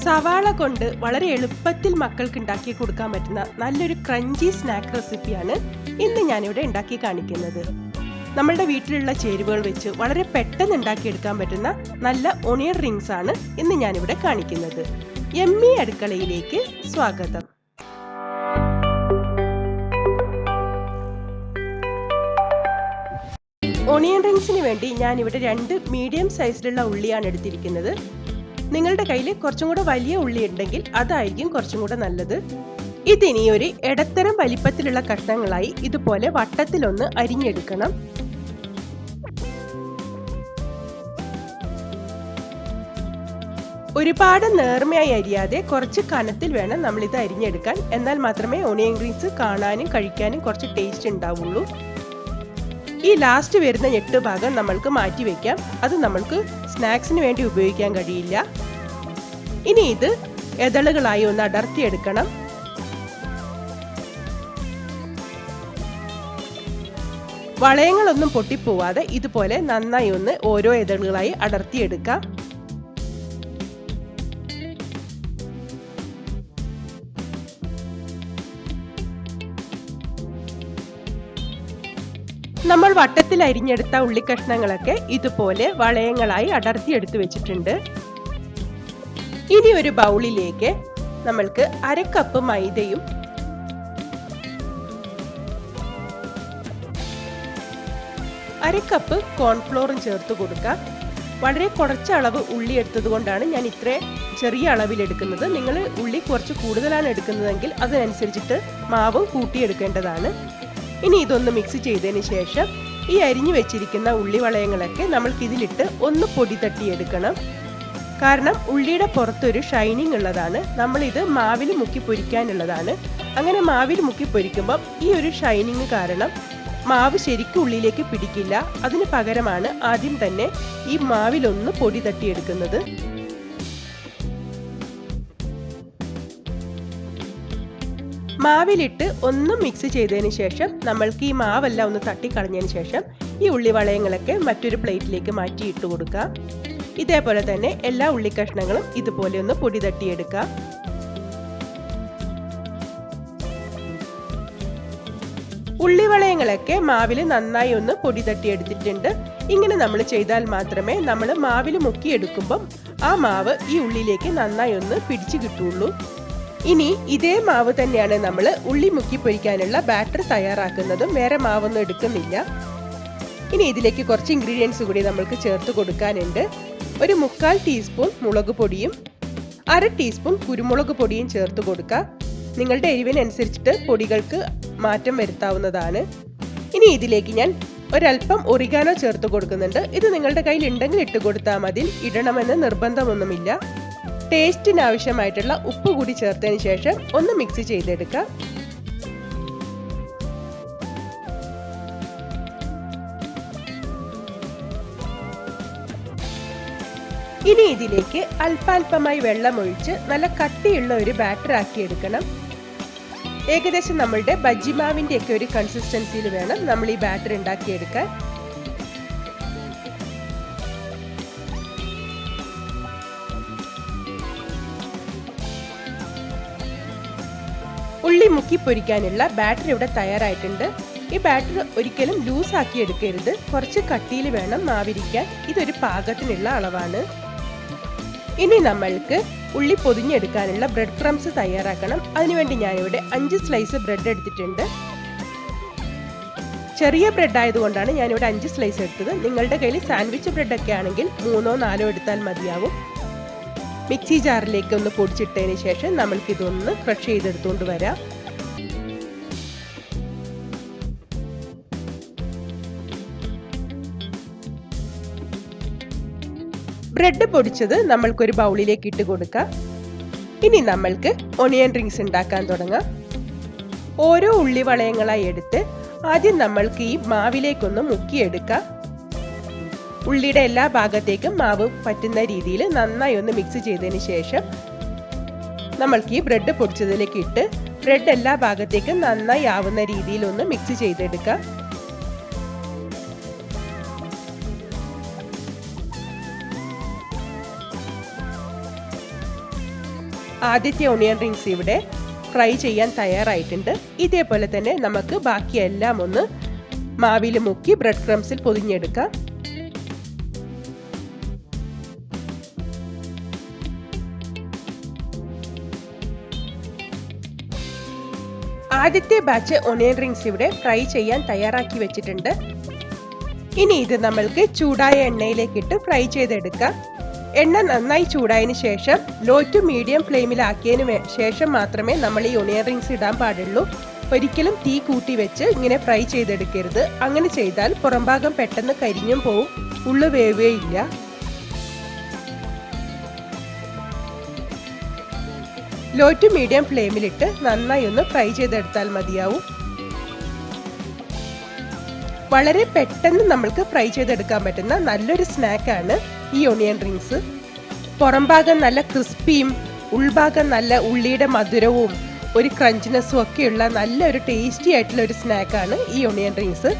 സവാള കൊണ്ട് വളരെ എളുപ്പത്തിൽ മക്കൾക്ക് ഉണ്ടാക്കി കൊടുക്കാൻ പറ്റുന്ന നല്ലൊരു ക്രഞ്ചി സ്നാക്ക് റെസിപ്പിയാണ് ഇന്ന് ഞാനിവിടെ ഉണ്ടാക്കി കാണിക്കുന്നത്. നമ്മളുടെ വീട്ടിലുള്ള ചേരുവകൾ വെച്ച് വളരെ പെട്ടെന്ന് ഉണ്ടാക്കിയെടുക്കാൻ പറ്റുന്ന നല്ല ഒണിയൻ റിങ്സ് ആണ് ഇന്ന് ഞാനിവിടെ കാണിക്കുന്നത്. യമ്മി അടുക്കളയിലേക്ക് സ്വാഗതം. ഒണിയൻ റിങ്സിന് വേണ്ടി ഞാനിവിടെ 2 മീഡിയം സൈസിലുള്ള ഉള്ളിയാണ് എടുത്തിരിക്കുന്നത്. നിങ്ങളുടെ കയ്യിൽ കുറച്ചും കൂടെ വലിയ ഉള്ളി ഉണ്ടെങ്കിൽ അതായിരിക്കും കുറച്ചും കൂടെ നല്ലത്. ഇതിനി ഒരു ഇടത്തരം വലിപ്പത്തിലുള്ള കഷ്ണങ്ങളായി ഇതുപോലെ വട്ടത്തിലൊന്ന് അരിഞ്ഞെടുക്കണം. ഒരുപാട് നേർമയായി അരിയാതെ കുറച്ച് കനത്തിൽ വേണം നമ്മളിത് അരിഞ്ഞെടുക്കാൻ. എന്നാൽ മാത്രമേ ഒണിയൻ റിങ്സ് കാണാനും കഴിക്കാനും കുറച്ച് ടേസ്റ്റ് ഉണ്ടാവുള്ളൂ. ഈ ലാസ്റ്റ് വരുന്ന 8 ഭാഗം നമ്മൾക്ക് മാറ്റി വെക്കാം. അത് നമ്മൾക്ക് സ്നാക്സിന് വേണ്ടി ഉപയോഗിക്കാൻ കഴിയില്ല. ഇനി ഇത് എതളുകളായി ഒന്ന് അടർത്തിയെടുക്കണം. വളയങ്ങളൊന്നും പൊട്ടിപ്പോവാതെ ഇതുപോലെ നന്നായി ഒന്ന് ഓരോ എതളുകളായി അടർത്തിയെടുക്കാം. നമ്മൾ വട്ടത്തിൽ അരിഞ്ഞെടുത്ത ഉള്ളിക്കഷ്ണങ്ങളൊക്കെ ഇതുപോലെ വളയങ്ങളായി അടർത്തിയെടുത്ത് വെച്ചിട്ടുണ്ട്. ഇനി ഒരു ബൗളിലേക്ക് നമ്മൾക്ക് 1/2 കപ്പ് മൈദയും 1/2 കപ്പ് കോൺഫ്ലോറും ചേർത്ത് കൊടുക്കാം. വളരെ കുറച്ച് അളവ് ഉള്ളി എടുത്തത് കൊണ്ടാണ് ഞാൻ ഇത്ര ചെറിയ അളവിൽ എടുക്കുന്നത്. നിങ്ങൾ ഉള്ളി കുറച്ച് കൂടുതലാണ് എടുക്കുന്നതെങ്കിൽ അതിനനുസരിച്ചിട്ട് മാവും കൂട്ടിയെടുക്കേണ്ടതാണ്. ഇനി ഇതൊന്ന് മിക്സ് ചെയ്തതിന് ശേഷം ഈ അരിഞ്ഞു വെച്ചിരിക്കുന്ന ഉള്ളി വളയങ്ങളൊക്കെ നമ്മൾക്ക് ഇതിലിട്ട് ഒന്ന് പൊടി തട്ടിയെടുക്കണം. കാരണം ഉള്ളിയുടെ പുറത്തൊരു ഷൈനിങ് ഉള്ളതാണ്. നമ്മളിത് മാവിൽ മുക്കി പൊരിക്കാനുള്ളതാണ്. അങ്ങനെ മാവിൽ മുക്കി പൊരിക്കുമ്പം ഈ ഒരു ഷൈനിങ് കാരണം മാവ് ശരിക്കും ഉള്ളിലേക്ക് പിടിക്കില്ല. അതിന് പകരമാണ് ആദ്യം തന്നെ ഈ മാവിലൊന്ന് പൊടി തട്ടിയെടുക്കുന്നത്. മാവിലിട്ട് ഒന്ന് മിക്സ് ചെയ്തതിന് ശേഷം നമ്മൾക്ക് ഈ മാവെല്ലാം ഒന്ന് തട്ടിക്കളഞ്ഞതിന് ശേഷം ഈ ഉള്ളി വളയങ്ങളൊക്കെ മറ്റൊരു പ്ലേറ്റിലേക്ക് മാറ്റി ഇട്ട് കൊടുക്കാം. ഇതേപോലെ തന്നെ എല്ലാ ഉള്ളിക്കഷ്ണങ്ങളും ഇതുപോലെ ഒന്ന് പൊടി തട്ടിയെടുക്കാം. ഉള്ളിവളയങ്ങളൊക്കെ മാവിൽ നന്നായി ഒന്ന് പൊടി തട്ടിയെടുത്തിട്ടുണ്ട്. ഇങ്ങനെ നമ്മൾ ചെയ്താൽ മാത്രമേ നമ്മൾ മാവിൽ മുക്കിയെടുക്കുമ്പം ആ മാവ് ഈ ഉള്ളിലേക്ക് നന്നായി ഒന്ന് പിടിച്ചു കിട്ടുള്ളൂ. ഇനി ഇതേ മാവ് തന്നെയാണ് നമ്മൾ ഉള്ളി മുക്കി പൊരിക്കാനുള്ള ബാറ്റർ തയ്യാറാക്കുന്നതും. വേറെ മാവൊന്നും എടുക്കുന്നില്ല. ഇനി ഇതിലേക്ക് കുറച്ച് ഇൻഗ്രീഡിയൻസ് കൂടി നമ്മൾക്ക് ചേർത്ത് കൊടുക്കാനുണ്ട്. ഒരു 1/4 ടീസ്പൂൺ മുളക് പൊടിയും 1/2 ടീസ്പൂൺ കുരുമുളക് പൊടിയും ചേർത്ത് കൊടുക്കുക. നിങ്ങളുടെ എരിവിനനുസരിച്ചിട്ട് പൊടികൾക്ക് മാറ്റം വരുത്താവുന്നതാണ്. ഇനി ഇതിലേക്ക് ഞാൻ ഒരല്പം ഒറിഗാനോ ചേർത്ത് കൊടുക്കുന്നുണ്ട്. ഇത് നിങ്ങളുടെ കയ്യിൽ ഉണ്ടെങ്കിൽ ഇട്ട് കൊടുത്താൽ മതി. ഇടണമെന്ന് നിർബന്ധമൊന്നുമില്ല. ടേസ്റ്റിന് ആവശ്യമായിട്ടുള്ള ഉപ്പ് കൂടി ചേർത്തതിന് ശേഷം ഒന്ന് മിക്സ് ചെയ്തെടുക്കാം. ഇനി ഇതിലേക്ക് അല്പാൽപമായി വെള്ളമൊഴിച്ച് നല്ല കട്ടിയുള്ള ഒരു ബാറ്റർ ആക്കി എടുക്കണം. ഏകദേശം നമ്മളുടെ ബജ്ജി മാവിന്റെ ഒക്കെ ഒരു കൺസിസ്റ്റൻസിയിൽ വേണം നമ്മൾ ഈ ബാറ്റർ ഉണ്ടാക്കിയെടുക്കാൻ. ഉള്ളി മുക്കി പൊരിക്കാനുള്ള ബാറ്റർ ഇവിടെ തയ്യാറായിട്ടുണ്ട്. ഈ ബാറ്റർ ഒരിക്കലും ലൂസ് ആക്കി എടുക്കരുത്. കുറച്ച് കട്ടിയിൽ വേണം മാവിരിക്കാൻ. ഇതൊരു പാകത്തിനുള്ള അളവാണ്. ഇനി നമ്മൾക്ക് ഉള്ളി പൊതിഞ്ഞെടുക്കാനുള്ള ബ്രെഡ് ക്രംസ് തയ്യാറാക്കണം. അതിനുവേണ്ടി ഞാനിവിടെ 5 സ്ലൈസ് ബ്രെഡ് എടുത്തിട്ടുണ്ട്. ചെറിയ ബ്രെഡ് ആയതുകൊണ്ടാണ് ഞാനിവിടെ 5 സ്ലൈസ് എടുത്തത്. നിങ്ങളുടെ കയ്യിൽ സാൻഡ്വിച്ച് ബ്രെഡ് ഒക്കെ ആണെങ്കിൽ 3ഓ 4ഓ എടുത്താൽ മതിയാവും. മിക്സി ജാറിലേക്ക് ഒന്ന് പൊടിച്ചിട്ടതിന് ശേഷം നമ്മൾക്കിതൊന്ന് ക്രഷ് ചെയ്തെടുത്തുകൊണ്ട് വരാം. ബ്രെഡ് പൊടിച്ചത് നമ്മൾക്കൊരു ബൗളിലേക്ക് ഇട്ട് കൊടുക്കാം. ഇനി നമ്മൾക്ക് ഒണിയൻ റിങ്സ് ഉണ്ടാക്കാൻ തുടങ്ങാം. ഓരോ ഉള്ളി വളയങ്ങളായി എടുത്ത് ആദ്യം നമ്മൾക്ക് ഈ മാവിലേക്കൊന്ന് മുക്കിയെടുക്കാം. ഉള്ളിയുടെ എല്ലാ ഭാഗത്തേക്കും മാവ് പറ്റുന്ന രീതിയിൽ നന്നായി ഒന്ന് മിക്സ് ചെയ്തതിന് ശേഷം നമ്മൾക്ക് ഈ ബ്രെഡ് പൊടിച്ചതിലേക്ക് ഇട്ട് ബ്രെഡ് എല്ലാ ഭാഗത്തേക്കും നന്നായി ആവുന്ന രീതിയിൽ ഒന്ന് മിക്സ് ചെയ്തെടുക്കാം. ആദ്യത്തെ ഓണിയൻ റിങ്സ് ഇവിടെ ഫ്രൈ ചെയ്യാൻ തയ്യാറായിട്ടുണ്ട്. ഇതേപോലെ തന്നെ നമുക്ക് ബാക്കിയെല്ലാം ഒന്ന് മാവിൽ മുക്കി ബ്രെഡ് ക്രംസിൽ പൊതിഞ്ഞെടുക്കാം. ആദ്യത്തെ ബാച്ച് ഓണിയൻ റിങ്സ് ഇവിടെ ഫ്രൈ ചെയ്യാൻ തയ്യാറാക്കി വെച്ചിട്ടുണ്ട്. ഇനി ഇത് നമ്മൾക്ക് ചൂടായ എണ്ണയിലേക്കിട്ട് ഫ്രൈ ചെയ്തെടുക്കാം. എണ്ണ നന്നായി ചൂടായതിന് ശേഷം ലോ ടു മീഡിയം ഫ്ലെയിമിലാക്കിയതിന് ശേഷം മാത്രമേ നമ്മൾ ഈ ഓണിയൻ റിങ്സ് ഇടാൻ പാടുള്ളൂ. ഒരിക്കലും തീ കൂട്ടി വെച്ച് ഇങ്ങനെ ഫ്രൈ ചെയ്തെടുക്കരുത്. അങ്ങനെ ചെയ്താൽ പുറംഭാഗം പെട്ടെന്ന് കരിഞ്ഞും പോവും, ഉള്ളു വേവുകയില്ല. ലോ ടു മീഡിയം ഫ്ലെയിമിലിട്ട് നന്നായി ഒന്ന് ഫ്രൈ ചെയ്തെടുത്താൽ മതിയാവും. വളരെ പെട്ടെന്ന് നമ്മൾക്ക് ഫ്രൈ ചെയ്തെടുക്കാൻ പറ്റുന്ന നല്ലൊരു സ്നാക്കാണ് ഈ ഓണിയൻ റിങ്സ്. പുറംഭാഗം നല്ല ക്രിസ്പിയും ഉൾഭാഗം നല്ല ഉള്ളിയുടെ മധുരവും ഒരു ക്രഞ്ചിനെസ്സും ഒക്കെയുള്ള നല്ലൊരു ടേസ്റ്റി ആയിട്ടുള്ള ഒരു സ്നാക്കാണ് ഈ ഓണിയൻ റിങ്സ്.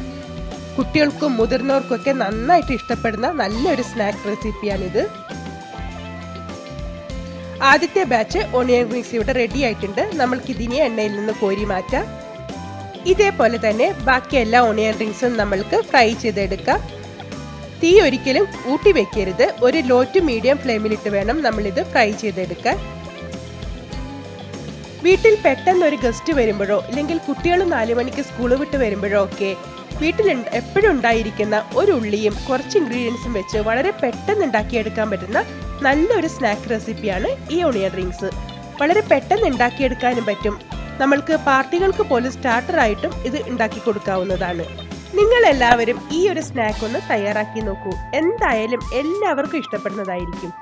കുട്ടികൾക്കും മുതിർന്നവർക്കൊക്കെ നന്നായിട്ട് ഇഷ്ടപ്പെടുന്ന നല്ലൊരു സ്നാക്ക് റെസിപ്പിയാണിത്. ആദ്യത്തെ ബാച്ച് ഓണിയൻ റിങ്സ് ഇവിടെ റെഡി ആയിട്ടുണ്ട്. നമ്മൾക്ക് ഇതിനെ എണ്ണയിൽ നിന്ന് കോരി മാറ്റാം. ഇതേപോലെ തന്നെ ബാക്കി എല്ലാ ഓണിയൻ റിങ്സും നമ്മൾക്ക് ഫ്രൈ ചെയ്തെടുക്കാം. തീ ഒരിക്കലും ഊട്ടി വെക്കരുത്. ഒരു ലോ ടു മീഡിയം ഫ്ലെയിമിലിട്ട് വേണം നമ്മളിത് ഫ്രൈ ചെയ്തെടുക്കാൻ. വീട്ടിൽ പെട്ടെന്ന് ഒരു ഗസ്റ്റ് വരുമ്പോഴോ അല്ലെങ്കിൽ കുട്ടികൾ 4 മണിക്ക് സ്കൂൾ വിട്ട് വരുമ്പോഴോ ഒക്കെ വീട്ടിൽ എപ്പോഴും ഉണ്ടായിരിക്കുന്ന ഒരു ഉള്ളിയും കുറച്ച് ഇൻഗ്രീഡിയൻസും വെച്ച് വളരെ പെട്ടെന്ന് ഉണ്ടാക്കിയെടുക്കാൻ പറ്റുന്ന നല്ലൊരു സ്നാക്ക് റെസിപ്പിയാണ് ഈ ഓണിയൻ റിങ്സ്. വളരെ പെട്ടെന്ന് ഉണ്ടാക്കിയെടുക്കാനും പറ്റും. നമ്മൾക്ക് പാർട്ടികൾക്ക് പോലും സ്റ്റാർട്ടറായിട്ടും ഇത് ഉണ്ടാക്കി കൊടുക്കാവുന്നതാണ്. നിങ്ങൾ എല്ലാവരും ഈ ഒരു സ്നാക്ക് ഒന്ന് തയ്യാറാക്കി നോക്കൂ. എന്തായാലും എല്ലാവർക്കും ഇഷ്ടപ്പെടുന്നതായിരിക്കും.